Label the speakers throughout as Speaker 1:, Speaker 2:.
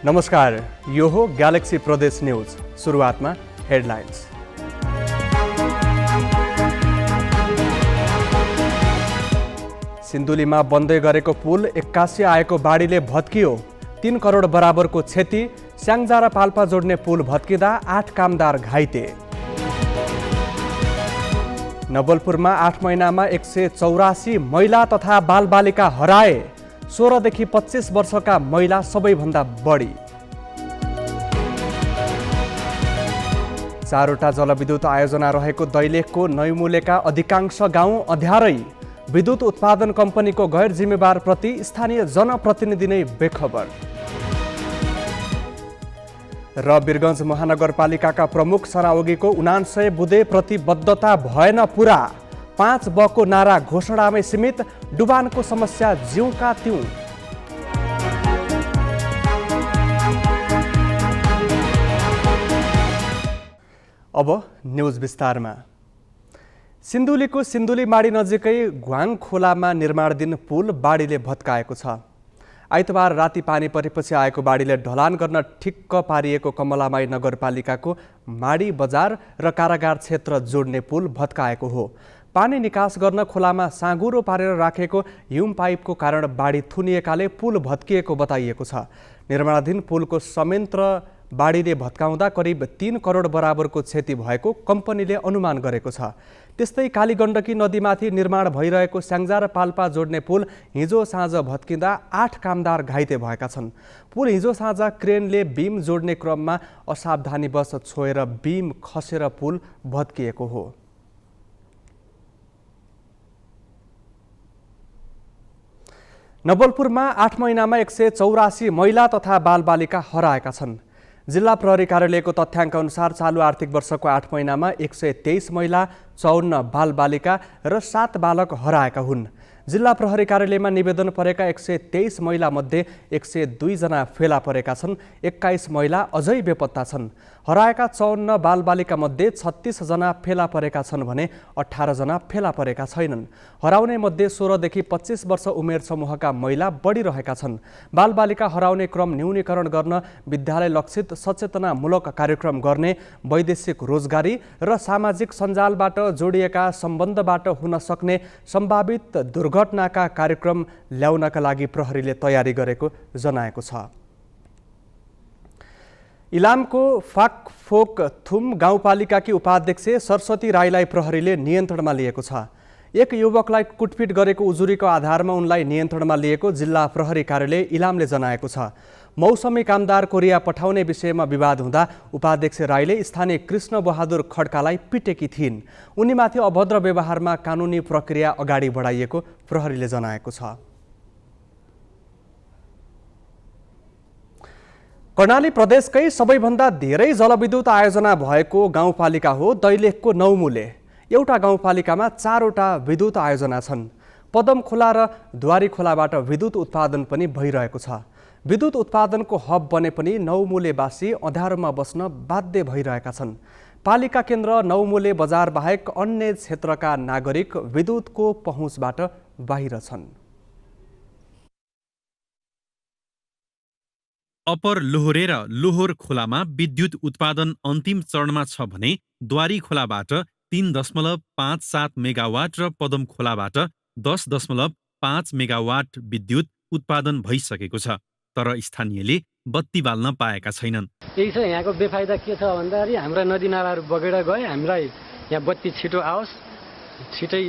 Speaker 1: नमस्कार, यो हो ग्यालेक्सी प्रदेश न्यूज। सुरुवातमा हेडलाइन्स। सिन्धुलीमा बन्दै गरेको पुल 81 आएको बाढीले भत्कियो। 3 करोड बराबरको क्षति। स्याङ्जा र पाल्पा जोड्ने पुल भत्किँदा 8 कामदार घाइते। नवलपुरमा 8 महिनामा 184 महिला तथा बालबालिका हराए। 16 देखि 25 वर्षका महिला सबैभन्दा बढी। 4वटा जलविद्युत आयोजना रहेको दैलेखको नैमुलेका अधिकांश गाउँ अँध्यारै। विद्युत उत्पादन कम्पनीको गैर जिम्मेवार प्रति स्थानीय जनप्रतिनिधि नै बेखबर। र वीरगञ्ज महानगरपालिकाका प्रमुख सरावगीको 79 बुँदे प्रतिबद्धता भएन पुरा। 5 बको नारा घोषणामै सीमित। डुबानको समस्या ज्यूका त्यौं। अब न्यूज विस्तारमा। सिन्धुलीको सिन्धुलीमाडी नजिकै घ्वाङ खोलामा निर्माणाधीन पुल बाढीले भत्काएको छ। आइतबार राति पानी परेपछि आएको बाढीले ढलान गर्न ठिक्क पारिएको कमलामाई नगरपालिकाको माडी बजार र कारागार क्षेत्र जोड्ने पुल भत्काएको हो। पानी निकास गर्न खोलामा साँगुरो पारेर राखेको हिउम पाइपको कारण बाढी थुनिएकाले पुल भत्किएको बताइएको छ। निर्माणाधीन पुलको संयन्त्र बाढीले भत्काउँदा करिब 3 करोड बराबरको क्षति भएको कम्पनीले अनुमान गरेको छ। त्यस्तै कालीगण्डकी नदीमाथि निर्माण भइरहेको स्याङ्जा र पाल्पा जोड्ने पुल हिजो साँझ भत्किँदा 8 कामदार घाइते भएका छन्। पुल हिजो साँझ क्रेनले बीम जोड्ने क्रममा असावधानीवश छोएर बीम खसेर पुल भत्किएको हो। नवलपुरमा 8 महिनामा 184 महिला तथा बालबालिका हराएका छन्। जिल्ला प्रहरी कार्यालयको तथ्याङ्क अनुसार चालु आर्थिक वर्षको 8 महिनामा 123 महिला, 54 बालबालिका र 7 बालक हराएका हुन्। जिल्ला प्रहरी कार्यालयमा निवेदन परेका 123 महिला मध्ये 102 जना फेला परेका छन्। 21 महिला अझै बेपत्ता छन्। हराएका 54 बालबालिका मध्ये 36 जना फेला परेका छन् भने 18 जना फेला परेका छैनन्। हराउने मध्ये 16 देखि 25 वर्ष उमेर समूहका महिला बढी रहेका छन्। बालबालिका हराउने क्रम न्यूनीकरण गर्न विद्यालय लक्षित सचेतनामूलक कार्यक्रम गर्ने, वैदेशिक रोजगारी र सामाजिक सञ्जालबाट जोडिएका सम्बन्धबाट हुन सक्ने सम्भावित दुर्घटनाका कार्यक्रम ल्याउनका लागि प्रहरीले तयारी गरेको जनाएको छ। इलामको फाकफोक थुम गाउँपालिकाकी उपाध्यक्ष सरस्वती राईलाई प्रहरीले नियन्त्रणमा लिएको छ। एक युवकलाई कुटपिट गरेको उजुरीको आधारमा उनलाई नियन्त्रणमा लिएको जिल्ला प्रहरी कार्यालय इलामले जनाएको छ। मौसमी कामदार कोरिया पठाउने विषयमा विवाद हुँदा उपाध्यक्ष राईले स्थानीय कृष्ण बहादुर खड्कालाई पिटेकी थिइन्। उनीमाथि अभद्र व्यवहारमा कानुनी प्रक्रिया अगाडि बढाइएको प्रहरीले जनाएको छ। कर्णाली प्रदेशकै सबैभन्दा धेरै जलविद्युत आयोजना भएको गाउँपालिका हो दैलेखको नौमुले। एउटा गाउँपालिकामा 4वटा विद्युत आयोजना छन्। पदम खोला र द्वारी खोलाबाट विद्युत उत्पादन पनि भइरहेको छ। विद्युत उत्पादनको हब बने पनि नौमुलेवासी अँध्यारोमा बस्न बाध्य भइरहेका छन्। पालिका केन्द्र नौमुले बजार बाहेक अन्य क्षेत्रका नागरिक विद्युतको पहुँचबाट बाहिर छन्।
Speaker 2: अपर लोहोरे र लोहोर खोलामा विद्युत उत्पादन अन्तिम चरणमा छ भने द्वारी खोलाबाट 3.57 मेगावाट र पदम खोलाबाट 10.5 मेगावाट विद्युत उत्पादन भइसकेको छ। तर स्थानीयले बत्ती बाल्न पाएका छैनन्।
Speaker 3: यही छ यहाँको बेफाइदा के छ भन्दाखेरि हाम्रा नदीनालाहरू बगेर गए। हामीलाई यहाँ बत्ती छिटो आओस्, छिटै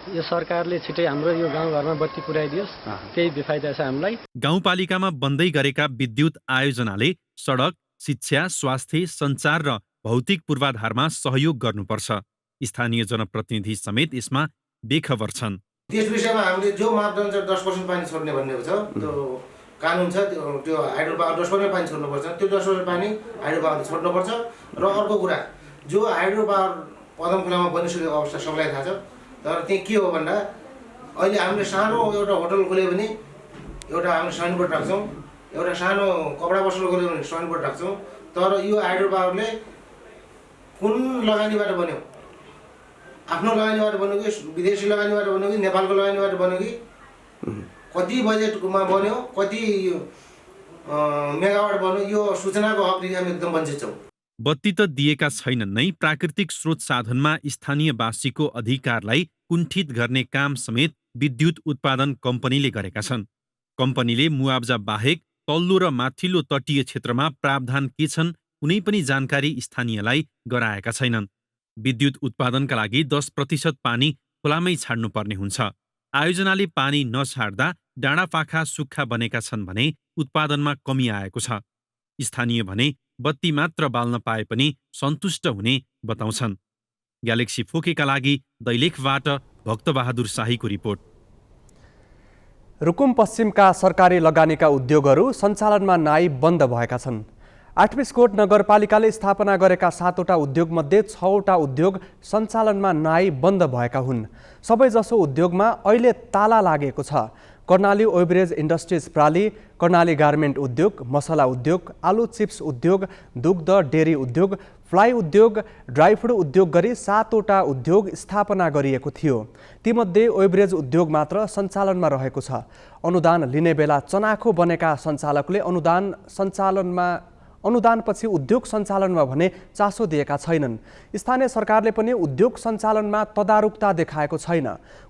Speaker 3: यो सरकारले छिटै हाम्रो यो गाउँघरमा बत्ती पुर्याइदियोस्, त्यही बेफाइदा छ हामीलाई।
Speaker 2: गाउँपालिकामा बन्दै गरेका विद्युत आयोजनाले सडक, शिक्षा, स्वास्थ्य, सञ्चार र भौतिक पूर्वाधारमा सहयोग गर्नुपर्छ। स्थानीय जनप्रतिनिधि समेत यसमा बेखबर छन्।
Speaker 4: त्यस विषयमा हामीले जो मापदण्ड 10% पानी छोड्ने भन्ने छ, त्यो कानुन छ। त्यो हाइड्रो पावर 10% पानी छोड्नुपर्छ। त्यो 10% पानी हाइड्रो पावरले छोड्नुपर्छ। र अर्को कुरा, जो हाइड्रो पावर पदम खोलामा बनिसकेको अवस्था सबैलाई थाहा छ। तर त्यहाँ के हो भन्दा अहिले हामीले सानो एउटा होटल खोल्यो भने एउटा हामीले साइनबोर्ड राख्छौँ, एउटा सानो कपडा पसल खोल्यो भने साइनबोर्ड राख्छौँ। तर यो हाइड्रो पावरले कुन लगानीबाट बन्यो? आफ्नो लगानीबाट बन्यो कि विदेशी लगानीबाट बन्यो कि नेपालको लगानीबाट बन्यो कि कति बजेटमा बन्यो, कति मेगावाट बन्यो यो सूचनाको हकदेखि हामी एकदम वञ्चित छौँ।
Speaker 2: बत्ती त दिएका छैनन् नै, प्राकृतिक स्रोत साधनमा स्थानीयवासीको अधिकारलाई कुण्ठित गर्ने काम समेत विद्युत उत्पादन कम्पनीले गरेका छन्। कम्पनीले मुआब्जा बाहेक तल्लो र माथिल्लो तटीय क्षेत्रमा प्रावधान के छन् कुनै पनि जानकारी स्थानीयलाई गराएका छैनन्। विद्युत उत्पादनका लागि 10% पानी खोलामै छाड्नुपर्ने हुन्छ। आयोजनाले पानी नछाड्दा डाँडापाखा सुक्खा बनेका छन् भने उत्पादनमा कमी आएको छ। स्थानीय भने बत्ती मात्र बाल्न पाए पनि सन्तुष्ट हुने बताउँछन्। ग्यालेक्सी फोकेका लागि दैलेखबाट भक्तबहादुर शाहीको रिपोर्ट।
Speaker 1: रुकुम पश्चिमका सरकारी लगानीका उद्योगहरू सञ्चालनमा नआई बन्द भएका छन्। आठबिसकोट नगरपालिकाले स्थापना गरेका 7वटा उद्योगमध्ये 6वटा उद्योग सञ्चालनमा नआई बन्द भएका हुन्। सबैजसो उद्योगमा अहिले ताला लागेको छ। कर्णाली ओभरेज इन्डस्ट्रिज प्राली, कर्णाली गार्मेन्ट उद्योग, मसला उद्योग, आलु चिप्स उद्योग, दुग्ध डेरी उद्योग, फ्लाइ उद्योग, ड्राइफ्रुट उद्योग गरी 7वटा उद्योग स्थापना गरिएको थियो। तीमध्ये ओभरेज उद्योग मात्र सञ्चालनमा रहेको छ। अनुदान लिने बेला चनाखो बनेका सञ्चालकले अनुदानपछि उद्योग सञ्चालनमा भने चासो दिएका छैनन्। स्थानीय सरकारले पनि उद्योग सञ्चालनमा तदारुकता देखाएको छैन।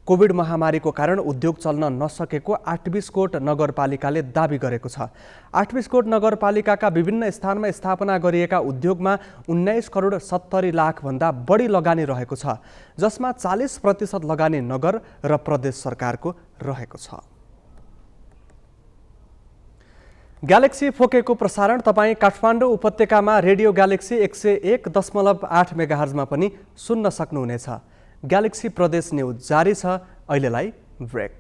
Speaker 1: कोभिड महामारीको कारण उद्योग चल्न नसकेको आठबिसकोट नगरपालिकाले दाबी गरेको छ। आठबिसकोट नगरपालिकाका विभिन्न स्थानमा स्थापना गरिएका उद्योगमा 19 करोड 70 लाख भन्दा बढी लगानी रहेको छ, जसमा 40% लगानी नगर र प्रदेश सरकारको रहेको छ। ग्यालेक्सी फोकेको प्रसारण तपाईँ काठमाडौँ उपत्यकामा रेडियो ग्यालेक्सी 101.8 मेगाहर्जमा पनि सुन्न सक्नुहुनेछ। ग्यालेक्सी प्रदेश न्युज जारी छ। अहिलेलाई ब्रेक।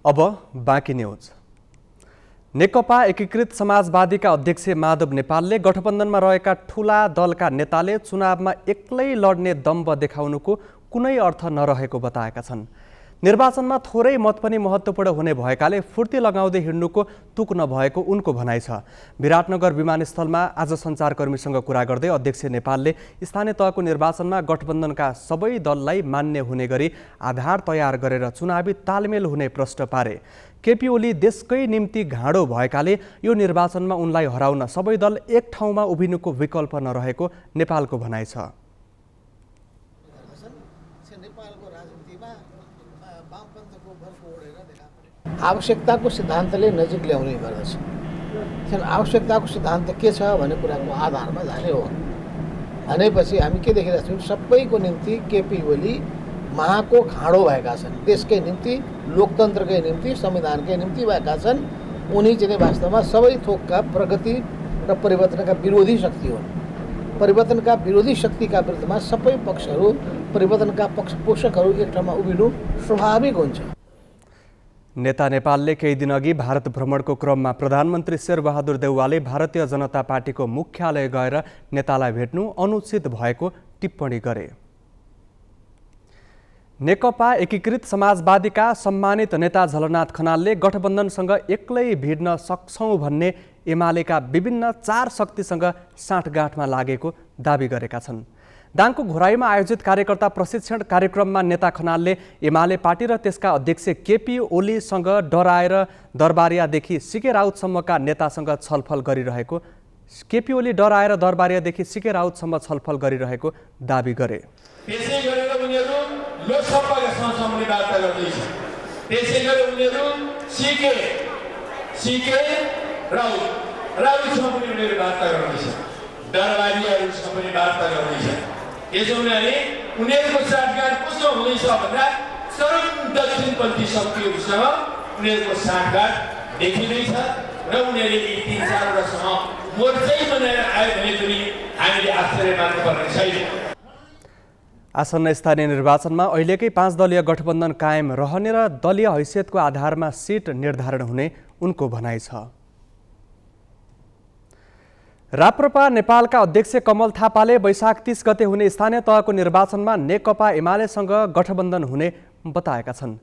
Speaker 1: अब बाँकी न्युज। नेकपा एकीकृत समाजवादीका अध्यक्ष माधव नेपालले गठबन्धनमा रहेका ठूला दलका नेताले चुनावमा एक्लै लड्ने दम्ब देखाउनुको कुनै अर्थ नरहेको बताएका छन्। निर्वाचनमा थोरै मत पनि महत्त्वपूर्ण हुने भएकाले फुर्ती लगाउँदै हिँड्नुको तुक नभएको उनको भनाइ छ। विराटनगर विमानस्थलमा आज सञ्चारकर्मीसँग कुरा गर्दै अध्यक्ष नेपालले स्थानीय तहको निर्वाचनमा गठबन्धनका सबै दललाई मान्य हुने गरी आधार तयार गरेर चुनावी तालमेल हुने प्रश्न पारे। केपी ओली देशकै निम्ति घाँडो भएकाले यो निर्वाचनमा उनलाई हराउन सबै दल एक ठाउँमा उभिनुको विकल्प नरहेको नेपालको भनाइ छ।
Speaker 5: आवश्यकताको सिद्धान्तले नजिक ल्याउने गर्दछ। आवश्यकताको सिद्धान्त के छ भन्ने कुराको आधारमा जाने हो भनेपछि हामी के देखिरहेका छौँ, सबैको निम्ति केपी ओली महाको घाँडो भएका छन्। देशकै निम्ति, लोकतन्त्रकै निम्ति, संविधानकै निम्ति भएका छन्। उनी चाहिँ वास्तवमा सबै थोकका प्रगति र परिवर्तनका विरोधी शक्ति हुन्। परिवर्तनका विरोधी शक्तिका विरुद्धमा सबै पक्षहरू, परिवर्तनका पक्षपोषकहरू एक ठाउँमा उभिनु स्वाभाविक हुन्छ।
Speaker 1: नेता नेपालले केही दिनअघि भारत भ्रमणको क्रममा प्रधानमन्त्री शेरबहादुर देउवाले भारतीय जनता पार्टीको मुख्यालय गएर नेतालाई भेट्नु अनुचित भएको टिप्पणी गरे। नेकपा एकीकृत समाजवादीका सम्मानित नेता झलनाथ खनालले गठबन्धनसँग एक्लै भिड्न सक्छौँ भन्ने एमालेका विभिन्न 4 शक्तिसँग साँठगाँठमा लागेको दावी गरेका छन्। दाङको घोराईमा आयोजित कार्यकर्ता प्रशिक्षण कार्यक्रममा नेता खनालले एमाले पार्टी र त्यसका अध्यक्ष केपी ओलीसँग डराएर दरबारियादेखि सिके राउतसम्मका नेतासँग छलफल गरिरहेको, केपी ओली डराएर दरबारियादेखि सिके राउतसम्म छलफल गरिरहेको दावी गरे।
Speaker 6: त्यसै गरेर उनीहरू लोकसभाका सहसभाले वार्ता गर्दैछ। त्यसै गरी उनीहरू सिके राउतसँग पनि उनीहरू वार्ता गर्दैछ। दरबारियाहरूसँग पनि वार्ता गर्दैछ। यसो हुनाले उनीहरूको साँठगाँठ कस्तो हुँदैछ भन्दा चरम दक्षिणपन्थी शक्तिहरूसँग उनीहरूको साँठगाँठ देखिँदैछ र उनीहरूले यी 3-4वटासँग मोर्चै बनाएर आयो भने पनि हामीले आश्चर्य मान्नुपर्ने छैन।
Speaker 1: आसन्न स्थानीय निर्वाचनमा अहिलेकै 5 दलीय गठबन्धन कायम रहने र दलीय हैसियतको आधारमा सिट निर्धारण हुने उनको भनाइ छ। राप्रपा नेपालका अध्यक्ष कमल थापाले वैशाख 30 गते हुने स्थानीय तहको निर्वाचनमा नेकपा एमालेसँग गठबन्धन हुने बताएका छन्।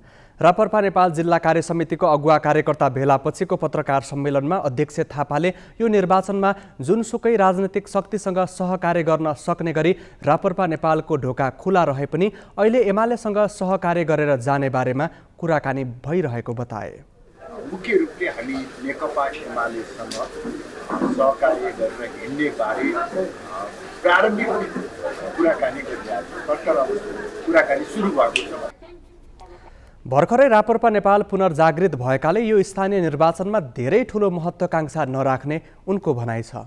Speaker 1: रापरपा नेपाल जिल्ला कार्य समितिको अगुवा कार्यकर्ता भेलापछिको पत्रकार सम्मेलनमा अध्यक्ष थापाले यो निर्वाचनमा जुनसुकै राजनीतिक शक्तिसँग सहकार्य गर्न सक्ने गरी रापरपा नेपालको ढोका खुला रहे पनि अहिले एमालेसँग सहकार्य गरेर जाने बारेमा कुराकानी भइरहेको बताए।
Speaker 7: मुख्य रूपले हामी नेकपा एमालेसँग सहकार्य गरेर हिँड्ने बारे प्रारम्भिक कुराकानी गरिरहेको छ। भर्खर कुराकानी सुरु भएको छ।
Speaker 1: भर्खरै रापरपा नेपाल पुनर्जागृत भएकाले यो स्थानीय निर्वाचनमा धेरै ठूलो महत्त्वाकांक्षा नराख्ने उनको भनाइ छ।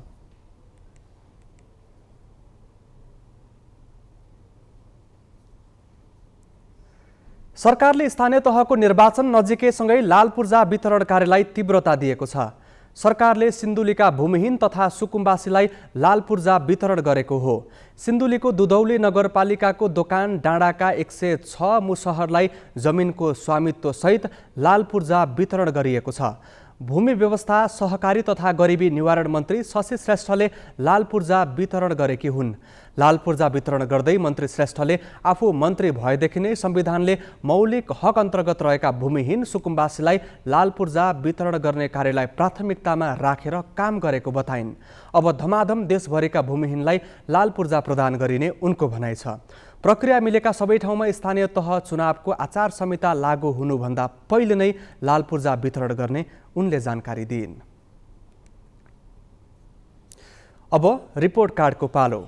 Speaker 1: सरकारले स्थानीय तहको निर्वाचन नजिकैसँगै लाल पूर्जा वितरण कार्यलाई तीव्रता दिएको छ। सरकारले सिन्धुलीका भूमिहीन तथा सुकुम्बासीलाई लाल पूर्जा वितरण गरेको हो। सिन्धुलीको दुधौली नगरपालिकाको दोकान डाँडाका 106 मुसहरलाई जमिनको स्वामित्व सहित लाल पूर्जा वितरण गरिएको छ। भूमि व्यवस्था सहकारी तथा गरिबी निवारण मन्त्री शशि श्रेष्ठले लाल पूर्जा वितरण गरेकी हुन्। लाल पूर्जा वितरण गर्दै मन्त्री श्रेष्ठले आफू मन्त्री भएदेखि नै संविधानले मौलिक हक अन्तर्गत रहेका भूमिहीन सुकुम्बासीलाई लाल पूर्जा वितरण गर्ने कार्यलाई प्राथमिकतामा राखेर काम गरेको बताइन्। अब धमाधम देशभरिका भूमिहीनलाई लाल पूर्जा प्रदान गरिने उनको भनाइ छ। प्रक्रिया मिलेका सबै ठाउँमा स्थानीय तह चुनावको आचार संहिता लागू हुनुभन्दा पहिले नै लाल पूर्जा वितरण गर्ने उनले जानकारी दिइन्। अब रिपोर्ट कार्डको पालो।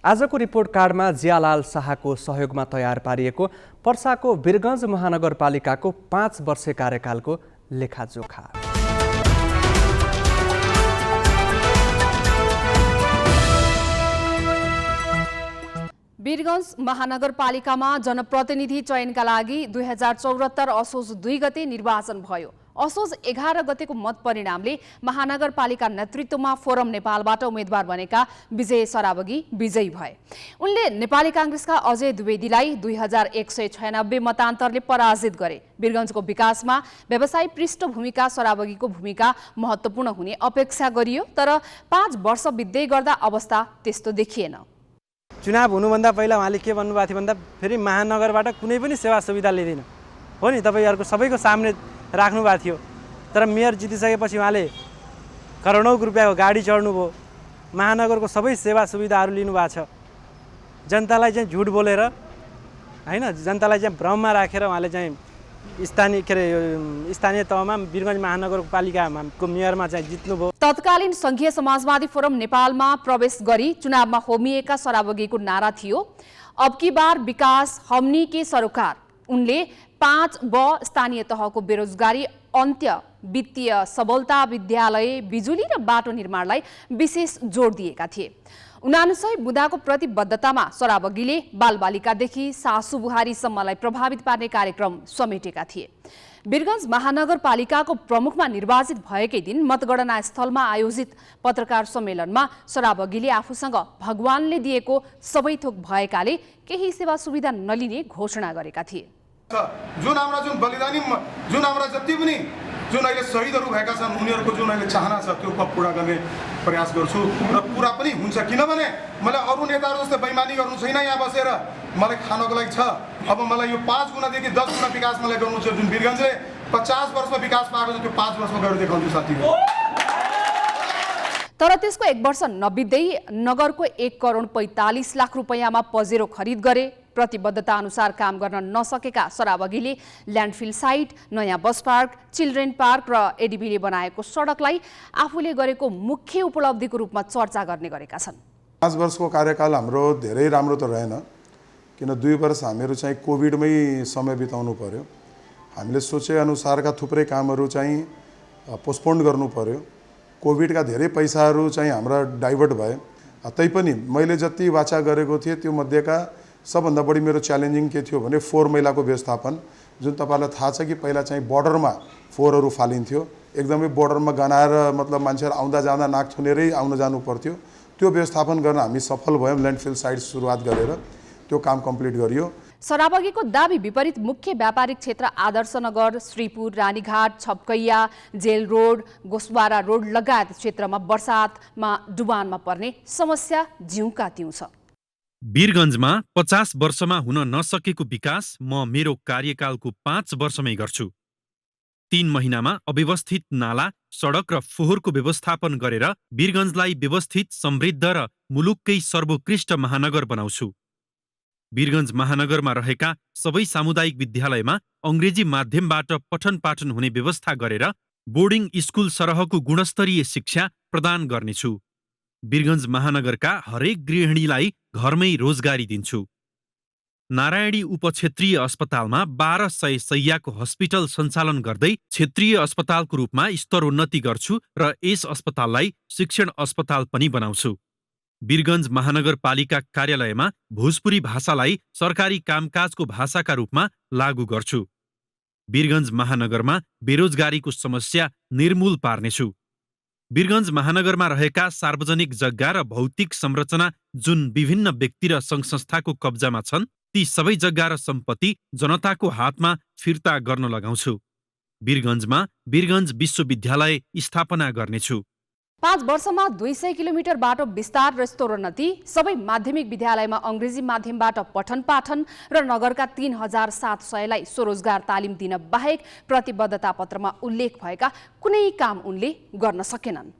Speaker 1: आजको रिपोर्ट कार्डमा जियालाल शाहको सहयोगमा तयार पारिएको पर्साको वीरगञ्ज महानगरपालिकाको 5 वर्षे कार्यकालको लेखाजोखा।
Speaker 8: वीरगञ्ज महानगरपालिकामा जनप्रतिनिधि चयनका लागि 2074 असोज 2 गते निर्वाचन भयो। असोज 11 गतेको मत परिणामले महानगरपालिका नेतृत्वमा फोरम नेपालबाट उम्मेद्वार बनेका विजय सरावगी विजयी भए। उनले नेपाली कांग्रेसका अजय द्विवेदीलाई 2196 मतान्तरले पराजित गरे। वीरगञ्जको विकासमा व्यवसायी पृष्ठभूमिका सरावगीको भूमिका महत्त्वपूर्ण हुने अपेक्षा गरियो, तर 5 वर्ष बित्दै गर्दा अवस्था त्यस्तो देखिएन।
Speaker 9: चुनाव हुनुभन्दा पहिला उहाँले के भन्नुभएको थियो भन्दा फेरि महानगरबाट कुनै पनि सेवा सुविधा लिँदैन हो नि, तपाईँहरूको सबैको सामने राख्नु भएको थियो। तर मेयर जितिसकेपछि उहाँले करोडौँ रुपियाँको गाडी चढ्नुभयो, महानगरको सबै सेवा सुविधाहरू लिनुभएको छ। जनतालाई चाहिँ झुट बोलेर होइन, जनतालाई चाहिँ भ्रममा राखेर उहाँले चाहिँ स्थानीय तहमा वीरगञ्ज महानगरपालिकाको मेयरमा चाहिँ जित्नुभयो।
Speaker 8: तत्कालीन संघीय समाजवादी फोरम नेपालमा प्रवेश गरी चुनावमा होमिएका सरावगीको नारा थियो, अब की बार विकास हमनी के सरोकार। उनले 5 स्थानीय तहको बेरोजगारी अन्त्य, वित्तीय सबलता, विद्यालय, बिजुली र बाटो निर्माणलाई विशेष जोड दिएका थिए। 99 बुँदाको प्रतिबद्धतामा सरावगीले बालबालिकादेखि सासु बुहारीसम्मलाई प्रभावित पार्ने कार्यक्रम समेटेका थिए। वीरगञ्ज महानगरपालिकाको प्रमुखमा निर्वाचित भएकै दिन मतगणना स्थलमा आयोजित पत्रकार सम्मेलनमा सरावगीले आफूसँग भगवानले दिएको सबै थोक भएकाले केही सेवा सुविधा नलिने घोषणा गरेका थिए।
Speaker 10: जुन बलिदानी जुन हाम्रा जति पनि जुन अहिले शहीदहरू भएका छन् उनीहरूको जुन अहिले चाहना छ त्यो पुरा गर्ने प्रयास गर्छु र पुरा पनि हुन्छ। किनभने मलाई अरू नेताहरू जस्तै बेइमानी गर्नु छैन, यहाँ बसेर मलाई खानको लागि छ। अब मलाई यो 5 गुणादेखि 10 गुणा विकास मलाई गर्नु छ। जुन वीरगञ्जले 50 वर्षमा विकास पाएको छ त्यो 5 वर्षमा गरेर देखाउँछु साथी।
Speaker 8: तर त्यसको 1 वर्ष नबित्दै नगरको 1 करोड 45 लाख रुपैयाँमा पजेरो खरिद गरे। प्रतिबद्धता अनुसार काम गर्न नसकेका सरावगीले ल्यान्डफिल साइट, नयाँ बस पार्क, चिल्ड्रेन पार्क र एडिबीले बनाएको सडकलाई आफूले गरेको मुख्य उपलब्धिको रूपमा चर्चा गर्ने गरेका छन्।
Speaker 11: 5 वर्षको कार्यकाल हाम्रो धेरै राम्रो त रहेन, किन 2 वर्ष हामीहरू चाहिँ कोभिडमै समय बिताउनु पर्यो। हामीले सोचे अनुसारका थुप्रै कामहरू चाहिँ पोस्टपोन गर्नु पर्यो। कोभिडका धेरै पैसाहरू चाहिँ हाम्रा डाइभर्ट भए। तैपनि मैले जति वाचा गरेको थिएँ त्यो मध्येका सबभन्दा बढी मेरो च्यालेन्जिङ के थियो भने फोहोर मैलाको व्यवस्थापन। जुन तपाईँलाई थाहा छ कि पहिला चाहिँ बोर्डरमा फोहोरहरू फालिन्थ्यो, एकदमै बोर्डरमा गनाएर मतलब मान्छेहरू आउँदा जाँदा नाक थुनेरै आउन जानु पर्थ्यो। त्यो व्यवस्थापन गर्न हामी सफल भयौँ। ल्यान्डफिल साइट सुरुवात गरेर त्यो काम कम्प्लिट गरियो।
Speaker 8: सरावगीको दाबी विपरीत मुख्य व्यापारिक क्षेत्र Adarsh Nagar, Shripur, Ranighat, छपकैया, jail road, गोसवारा road लगायत क्षेत्रमा वर्षातमा डुबानमा पर्ने समस्या जिउँका तिउँ छ।
Speaker 2: वीरगञ्जमा 50 वर्षमा हुन नसकेको विकास म मेरो कार्यकालको 5 वर्षमै गर्छु। 3 महिनामा अव्यवस्थित नाला, सडक र फोहोरको व्यवस्थापन गरेर वीरगञ्जलाई व्यवस्थित, समृद्ध र मुलुककै सर्वोत्कृष्ट महानगर बनाउँछु। वीरगञ्ज महानगरमा रहेका सबै सामुदायिक विद्यालयमा अङ्ग्रेजी माध्यमबाट पठन पाठन हुने व्यवस्था गरेर बोर्डिङ स्कुल सरहको गुणस्तरीय शिक्षा प्रदान गर्नेछु। वीरगञ्ज महानगरका हरेक गृहिणीलाई घरमै रोजगारी दिन्छु। नारायणी उपक्षेत्रीय अस्पतालमा 1200 शैय्याको हस्पिटल सञ्चालन गर्दै क्षेत्रीय अस्पतालको रूपमा स्तरोन्नति गर्छु र यस अस्पताललाई शिक्षण अस्पताल पनि बनाउँछु। वीरगञ्ज महानगरपालिका कार्यालयमा भोजपुरी भाषालाई सरकारी कामकाजको भाषाका रूपमा लागू गर्छु। वीरगञ्ज महानगरमा बेरोजगारीको समस्या निर्मूल पार्नेछु। वीरगञ्ज महानगरमा रहेका सार्वजनिक जग्गा र भौतिक संरचना जुन विभिन्न व्यक्ति र सङ्घ-संस्थाको कब्जामा छन्, ती सबै जग्गा र सम्पत्ति जनताको हातमा फिर्ता गर्न लगाउँछु। वीरगञ्जमा वीरगञ्ज विश्वविद्यालय स्थापना गर्नेछु।
Speaker 8: 5 वर्षमा 200 किलोमिटर बाटो विस्तार र स्तरोन्नति, सबै माध्यमिक विद्यालयमा अङ्ग्रेजी माध्यमबाट पठन पाठन र नगरका 3700लाई स्वरोजगार तालिम दिन बाहेक प्रतिबद्धता पत्रमा उल्लेख भएका कुनै काम उनले गर्न सकेनन्।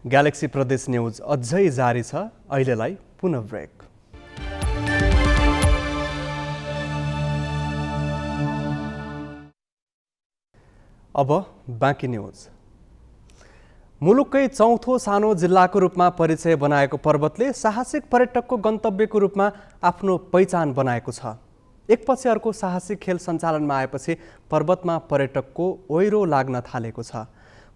Speaker 1: ग्यालेक्सी प्रदेश न्युज अझै जारी छ। अहिलेलाई पुनः ब्रेक। अब बाँकी न्युज। मुलुककै चौथो सानो जिल्लाको रूपमा परिचय बनाएको पर्वतले साहसिक पर्यटकको गन्तव्यको रूपमा आफ्नो पहिचान बनाएको छ। एकपछि अर्को साहसिक खेल सञ्चालनमा आएपछि पर्वतमा पर्यटकको ओइरो लाग्न थालेको छ।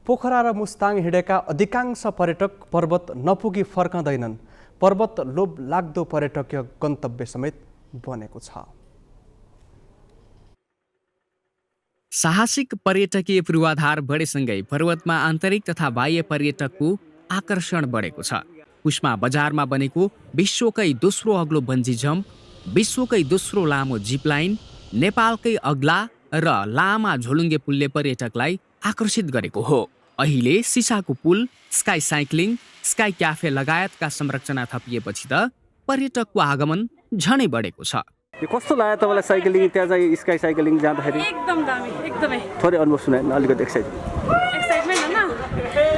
Speaker 1: पोखरा र मुस्ताङ हिँडेका अधिकांश पर्यटक पर्वत नपुगी फर्कँदैनन्। पर्वत लोभ लाग्दो पर्यटकीय गन्तव्य समेत बनेको छ।
Speaker 12: साहसिक पर्यटकीय पूर्वाधार बढेसँगै पर्वतमा आन्तरिक तथा बाह्य पर्यटकको आकर्षण बढेको छ। कुस्मा बजारमा बनेको विश्वकै दोस्रो अग्लो बन्जी जम्प, विश्वकै दोस्रो लामो जिप लाइन, नेपालकै अग्ला र लामा झोलुङ्गे पुलले पर्यटकलाई आकर्षित गरेको हो। अहिले सिसाको पुल, स्काई साइक्लिङ, स्काई क्याफे लगायतका संरचना थपिएपछि त पर्यटकको आगमन झनै बढेको छ।
Speaker 13: कस्तो लाग्यो तपाईँलाई साइक्लिङ, त्यहाँ चाहिँ स्काई साइक्लिङ जाँदाखेरि?
Speaker 14: एकदम दामी, एकदमै।
Speaker 13: थोरै अनुभव सुनायो अलिकति
Speaker 14: एक्साइटमेन्ट होइन,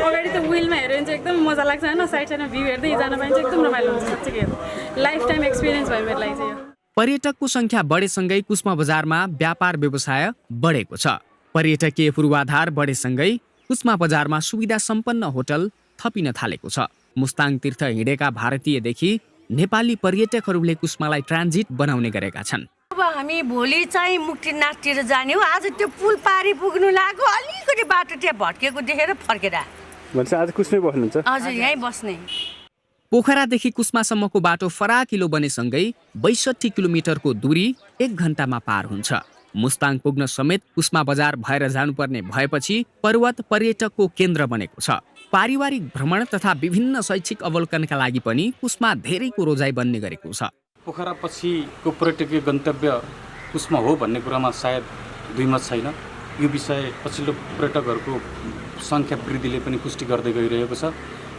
Speaker 14: अगाडि त विलमा हेऱ्यो भने चाहिँ एकदम मजा लाग्छ होइन, साइड साइडमा भ्यू हेर्दै जान पाइन्छ, एकदम रमाइलो हुन्छ। साँच्चै लाइफ टाइम एक्सपिरियन्स भयो मेरो लागि चाहिँ यो।
Speaker 12: पर्यटकको सङ्ख्या बढेसँगै कुस्मा बजारमा व्यापार व्यवसाय बढेको छ। पर्यटकीय पूर्वाधार बढेसँगै कुस्मा बजारमा सुविधा सम्पन्न होटल थपिन थालेको छ। मुस्ताङ तीर्थ हिँडेका भारतीयदेखि नेपाली पर्यटकहरूले कुस्मालाई ट्रान्जिट बनाउने गरेका छन्।
Speaker 15: अब हामी भोलि चाहिँ मुक्तिनाथतिर जाने हो। आज त्यो पुल पारी पुग्नु लाग्यो, अलिकति बाटो त्यहाँ भट्केको देखेर फर्केर
Speaker 13: भन्छ आज कुस्मै बस्नुहुन्छ?
Speaker 15: हजुर, यहीँ बस्ने।
Speaker 12: पोखरादेखि कुस्मासम्मको बाटो फराकिलो बनेसँगै 62 किलोमिटरको दूरी 1 घण्टामा पार हुन्छ। मुस्ताङ पुग्न समेत कुस्मा बजार भएर जानुपर्ने भएपछि पर्वत पर्यटकको केन्द्र बनेको छ। पारिवारिक भ्रमण तथा विभिन्न शैक्षिक अवलोकनका लागि पनि कुस्मा धेरैको रोजाइ बन्ने गरेको छ।
Speaker 16: पोखरा पछिको पर्यटकीय गन्तव्य कुस्मा हो भन्ने कुरामा सायद दुईमत छैन। यो विषय पछिल्लो पर्यटकहरूको सङ्ख्या वृद्धिले पनि पुष्टि गर्दै गइरहेको छ।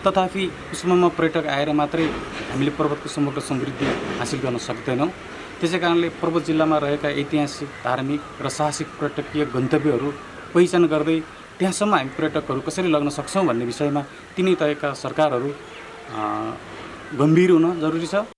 Speaker 16: तथापि कुस्मामा पर्यटक आएर मात्रै हामीले पर्वतको समग्र समृद्धि हासिल गर्न सक्दैनौँ। त्यसै कारणले पर्वत जिल्लामा रहेका ऐतिहासिक, धार्मिक र साहसिक पर्यटकीय गन्तव्यहरू पहिचान गर्दै त्यहाँसम्म हामी पर्यटकहरू कसरी लग्न सक्छौँ भन्ने विषयमा तिनै तहका सरकारहरू गम्भीर हुन जरुरी छ।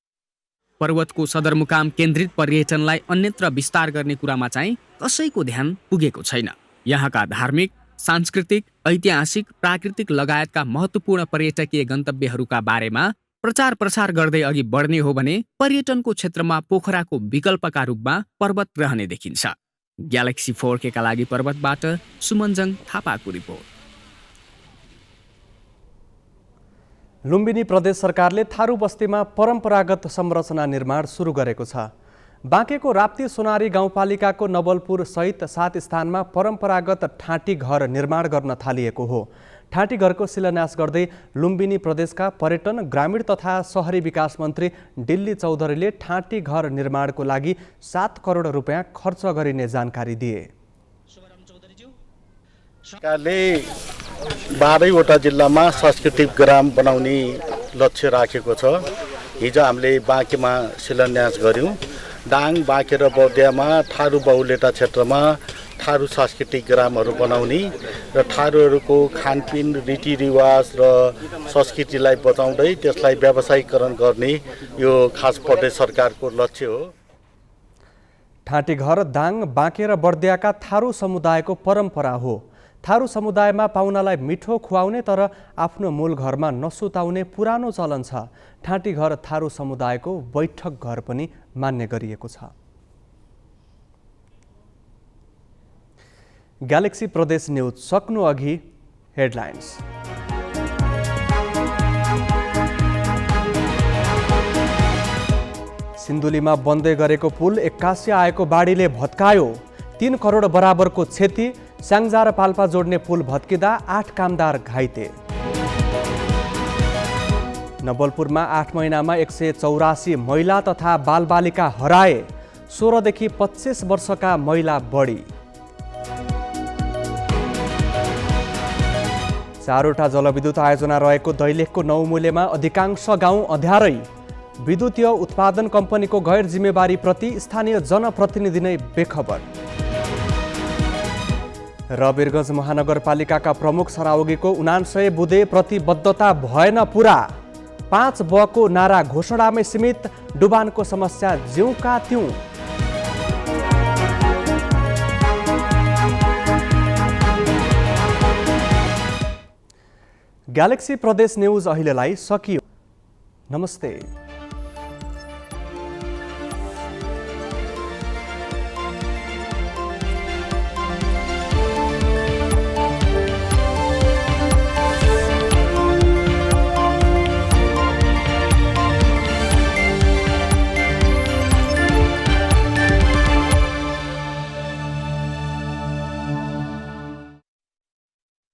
Speaker 12: पर्वतको सदरमुकाम केन्द्रित पर्यटनलाई अन्यत्र विस्तार गर्ने कुरामा चाहिँ कसैको ध्यान पुगेको छैन। यहाँका धार्मिक, सांस्कृतिक, ऐतिहासिक, प्राकृतिक लगायतका महत्त्वपूर्ण पर्यटकीय गन्तव्यहरूका बारेमा प्रचार प्रसार गर्दै अघि बढ्ने हो भने पर्यटनको क्षेत्रमा पोखराको विकल्पका रूपमा पर्वत रहने देखिन्छ। ग्यालेक्सी 4K का लागि पर्वतबाट सुमनजङ थापाको रिपोर्ट।
Speaker 1: लुम्बिनी प्रदेश सरकारले थारू बस्तीमा परम्परागत संरचना निर्माण सुरु गरेको छ। बाँकेको राप्ती सोनारी गाउँपालिकाको नवलपुर सहित 7 स्थानमा परम्परागत ठाँटी घर निर्माण गर्न थालिएको हो। ठाँटी घरको शिलान्यास गर्दै लुम्बिनी प्रदेशका पर्यटन, ग्रामीण तथा शहरी विकास मन्त्री डिल्ली चौधरीले ठाँटी घर निर्माणको लागि 7 करोड रुपियाँ खर्च गरिने जानकारी दिए।
Speaker 17: सरकारले 12वटा जिल्लामा सांस्कृतिक ग्राम बनाउने लक्ष्य राखेको छ। हिजो हामीले बाँकेमा शिलान्यास गऱ्यौँ। दाङ, बाँके र बौद्धियामा थारू बहुल्यता क्षेत्रमा थारू सांस्कृतिक ग्रामहरू बनाउने र थारूहरूको खानपिन, रीतिरिवाज र संस्कृतिलाई बचाउँदै त्यसलाई व्यावसायीकरण गर्ने यो खास प्रदेश सरकारको लक्ष्य हो।
Speaker 1: ठाँटीघर, दाङ, बाँके र बर्दियाका थारू समुदायको परम्परा हो। थारू समुदायमा पाहुनालाई मिठो खुवाउने तर आफ्नो मूल घरमा नसुताउने पुरानो चलन छ। ठाँटीघर थारू समुदायको बैठक घर पनि मान्ने गरिएको छ। ग्यालेक्सी प्रदेश न्युज सक्नु अघि हेडलाइन्स। सिन्धुलीमा बन्दै गरेको पुल 81 आएको बाढीले भत्कायो। 3 करोड बराबरको क्षति। स्याङ्जा र पाल्पा जोड्ने पुल भत्किँदा 8 कामदार घाइते। नवलपुरमा 8 महिनामा 184 महिला तथा बालबालिका हराए। 16 देखि 25 वर्षका महिला बढी। 4वटा जलविद्युत आयोजना रहेको दैलेखको 9 मूल्यमा अधिकांश गाउँ अँध्यारै। विद्युतीय उत्पादन कम्पनीको गैर जिम्मेवारीप्रति स्थानीय जनप्रतिनिधि नै बेखबर। र वीरगञ्ज महानगरपालिकाका प्रमुख सरावगीको 79 बुँदे प्रतिबद्धता भएन पुरा। 5 बको नारा घोषणामै सीमित। डुबानको समस्या ज्यूका त्यूँ। ग्यालेक्सी प्रदेश न्युज अहिलेलाई सकियो। नमस्ते।